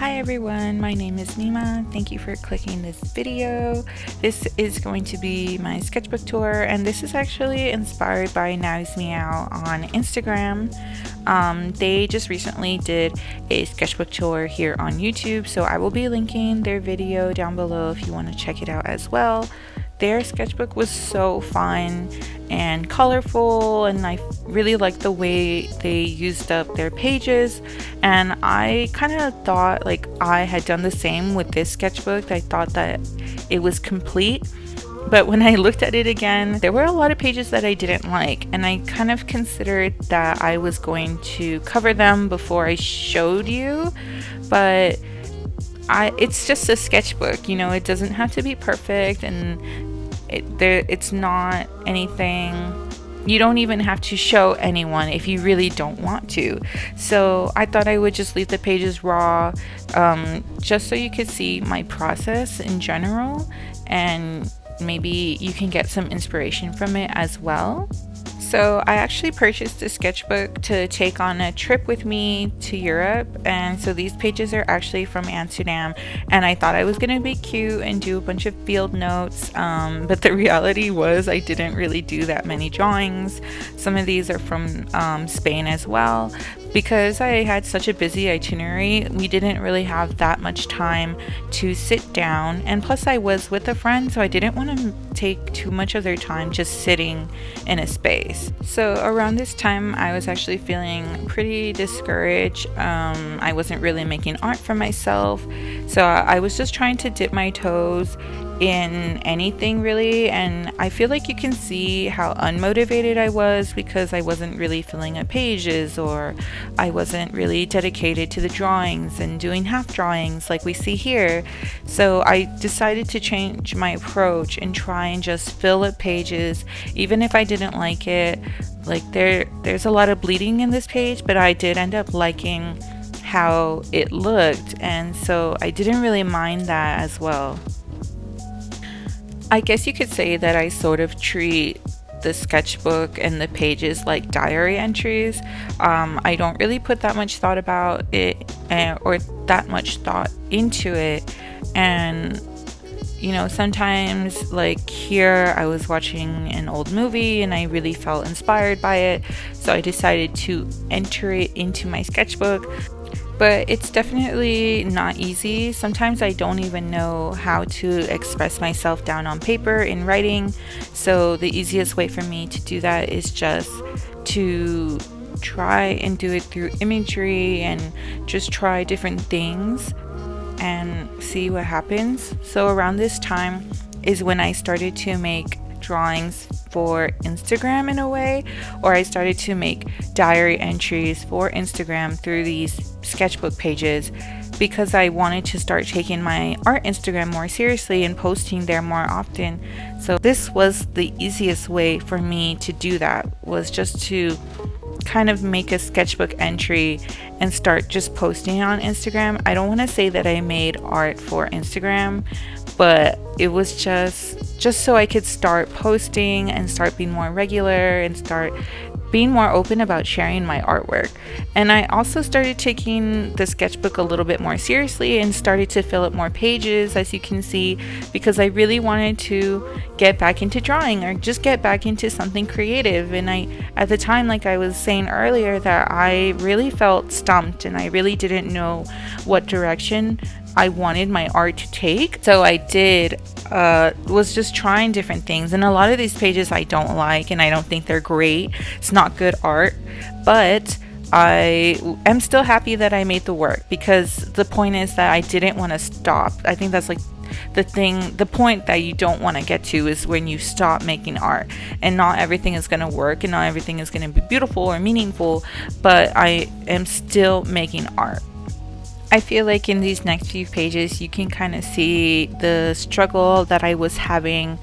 Hi everyone, my name is Mima. Thank you for clicking this video. This is going to be my sketchbook tour, and this is actually inspired by Now's Meow on Instagram. They just recently did a sketchbook tour here on YouTube, so I will be linking their video down below if you want to check it out as well. Their sketchbook was so fun and colorful, and I really liked the way they used up their pages, and I kind of thought like I had done the same with this sketchbook. I thought that it was complete, but when I looked at it again, there were a lot of pages that I didn't like, and I kind of considered that I was going to cover them before I showed you, but it's just a sketchbook, you know, it doesn't have to be perfect, and it's not anything you don't even have to show anyone if you really don't want to. So I thought I would just leave the pages raw, just so you could see my process in general, and maybe you can get some inspiration from it as well. So I actually purchased a sketchbook to take on a trip with me to Europe, and so these pages are actually from Amsterdam, and I thought I was gonna be cute and do a bunch of field notes, but the reality was I didn't really do that many drawings. Some of these are from Spain as well. Because I had such a busy itinerary, we didn't really have that much time to sit down, and plus I was with a friend, so I didn't want to take too much of their time just sitting in a space. So around this time I was actually feeling pretty discouraged. I wasn't really making art for myself, so I was just trying to dip my toes in anything really, and I feel like you can see how unmotivated I was because I wasn't really filling up pages, or I wasn't really dedicated to the drawings and doing half drawings like we see here. So I decided to change my approach and try and just fill up pages even if I didn't like it. Like there's a lot of bleeding in this page, but I did end up liking how it looked, and so I didn't really mind that as well. I guess you could say that I sort of treat the sketchbook and the pages like diary entries. I don't really put that much thought about it, or that much thought into it, and you know, sometimes like here I was watching an old movie and I really felt inspired by it, so I decided to enter it into my sketchbook. But it's definitely not easy. Sometimes I don't even know how to express myself down on paper in writing, so the easiest way for me to do that is just to try and do it through imagery and just try different things and see what happens. So around this time is when I started to make drawings for Instagram in a way, or I started to make diary entries for Instagram through these sketchbook pages, because I wanted to start taking my art Instagram more seriously and posting there more often. So this was the easiest way for me to do that, was just to kind of make a sketchbook entry and start just posting on Instagram. I don't want to say that I made art for Instagram, but it was just so I could start posting and start being more regular and start being more open about sharing my artwork. And I also started taking the sketchbook a little bit more seriously and started to fill up more pages, as you can see, because I really wanted to get back into drawing, or just get back into something creative. And at the time, like I was saying earlier, that I really felt stumped and I really didn't know what direction I wanted my art to take. So I was just trying different things, and a lot of these pages I don't like and I don't think they're great. It's not good art, but I am still happy that I made the work, because the point is that I didn't want to stop. I think that's like the point that you don't want to get to is when you stop making art, and not everything is going to work and not everything is going to be beautiful or meaningful, but I am still making art. I feel like in these next few pages you can kind of see the struggle that I was having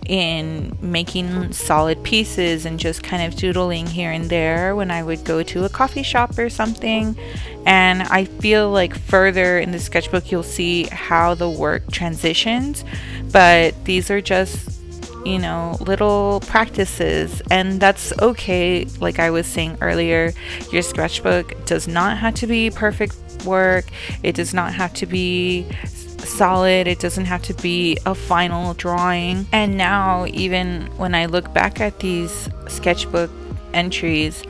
in making solid pieces and just kind of doodling here and there when I would go to a coffee shop or something. And I feel like further in the sketchbook you'll see how the work transitions, but these are just you know, little practices, and that's okay. Like I was saying earlier, your sketchbook does not have to be perfect work. It does not have to be solid. It doesn't have to be a final drawing. And now, even when I look back at these sketchbook entries,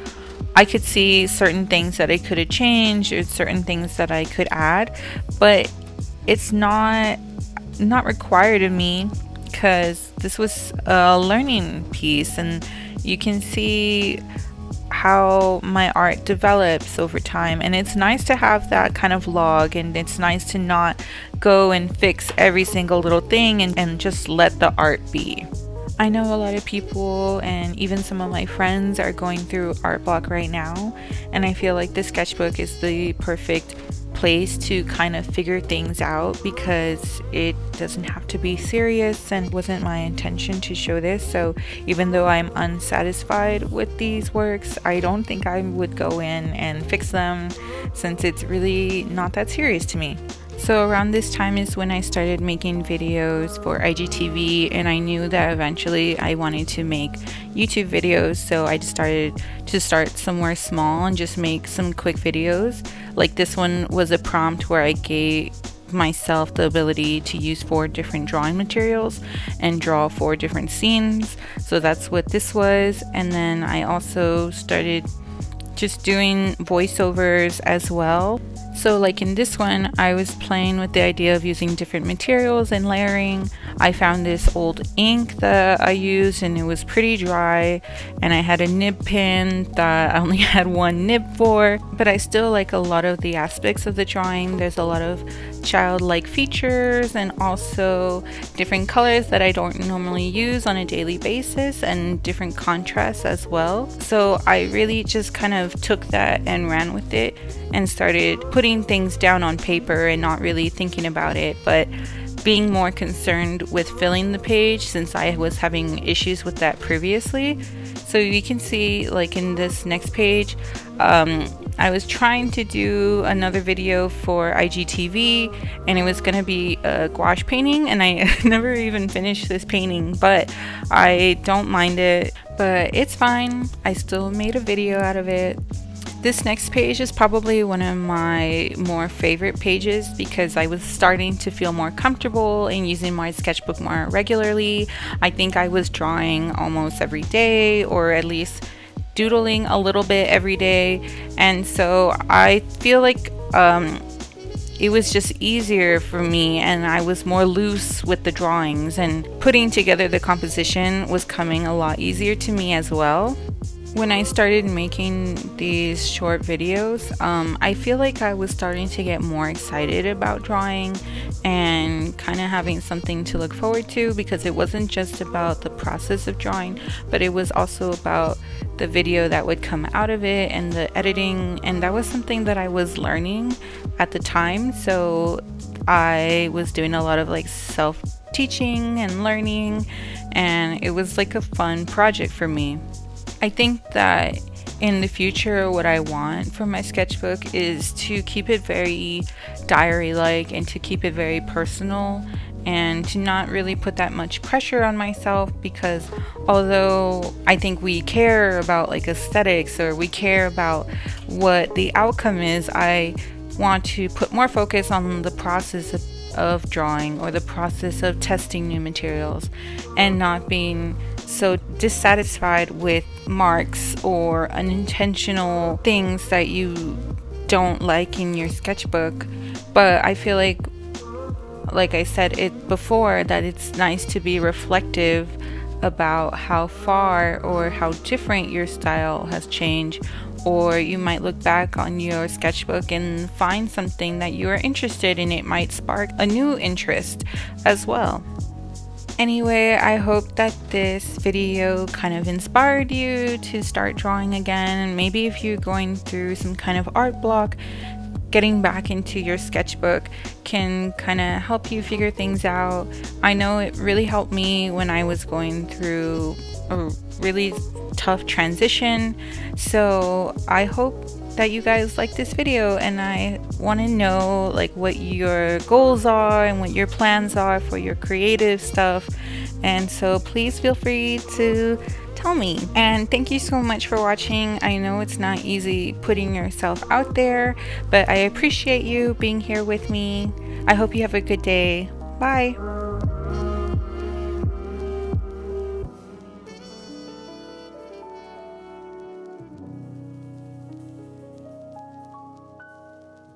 I could see certain things that I could have changed or certain things that I could add, but it's not required of me, because this was a learning piece, and you can see how my art develops over time. And it's nice to have that kind of log, and it's nice to not go and fix every single little thing and just let the art be. I know a lot of people, and even some of my friends, are going through art block right now, and I feel like this sketchbook is the perfect place to kind of figure things out, because it doesn't have to be serious, and wasn't my intention to show this. So even though I'm unsatisfied with these works, I don't think I would go in and fix them, since it's really not that serious to me. So around this time is when I started making videos for IGTV, and I knew that eventually I wanted to make YouTube videos, so I decided to start somewhere small and just make some quick videos. Like this one was a prompt where I gave myself the ability to use 4 different drawing materials and draw 4 different scenes. So that's what this was. And then I also started just doing voiceovers as well. So like in this one, I was playing with the idea of using different materials and layering. I found this old ink that I used, and it was pretty dry, and I had a nib pen that I only had 1 nib for, but I still like a lot of the aspects of the drawing. There's a lot of childlike features, and also different colors that I don't normally use on a daily basis, and different contrasts as well. So I really just kind of took that and ran with it and started putting things down on paper and not really thinking about it, but being more concerned with filling the page, since I was having issues with that previously. So you can see, like in this next page, I was trying to do another video for IGTV, and it was going to be a gouache painting, and I never even finished this painting, but I don't mind it, but it's fine. I still made a video out of it. This next page is probably one of my more favorite pages, because I was starting to feel more comfortable in using my sketchbook more regularly. I think I was drawing almost every day, or at least doodling a little bit every day, and so I feel like it was just easier for me, and I was more loose with the drawings, and putting together the composition was coming a lot easier to me as well. When I started making these short videos, I feel like I was starting to get more excited about drawing and kind of having something to look forward to, because it wasn't just about the process of drawing, but it was also about the video that would come out of it and the editing, and that was something that I was learning at the time. So I was doing a lot of like self-teaching and learning, and it was like a fun project for me. I think that in the future, what I want from my sketchbook is to keep it very diary-like, and to keep it very personal, and to not really put that much pressure on myself, because although I think we care about like aesthetics, or we care about what the outcome is, I want to put more focus on the process of drawing, or the process of testing new materials, and not being so dissatisfied with marks or unintentional things that you don't like in your sketchbook. But I feel like I said it before, that it's nice to be reflective about how far or how different your style has changed, or you might look back on your sketchbook and find something that you are interested in. It might spark a new interest as well. Anyway, I hope that this video kind of inspired you to start drawing again, and maybe if you're going through some kind of art block, getting back into your sketchbook can kind of help you figure things out. I know it really helped me when I was going through a really tough transition, so I hope that you guys like this video, and I want to know like what your goals are and what your plans are for your creative stuff. And so please feel free to tell me. And thank you so much for watching. I know it's not easy putting yourself out there, but I appreciate you being here with me. I hope you have a good day. Bye.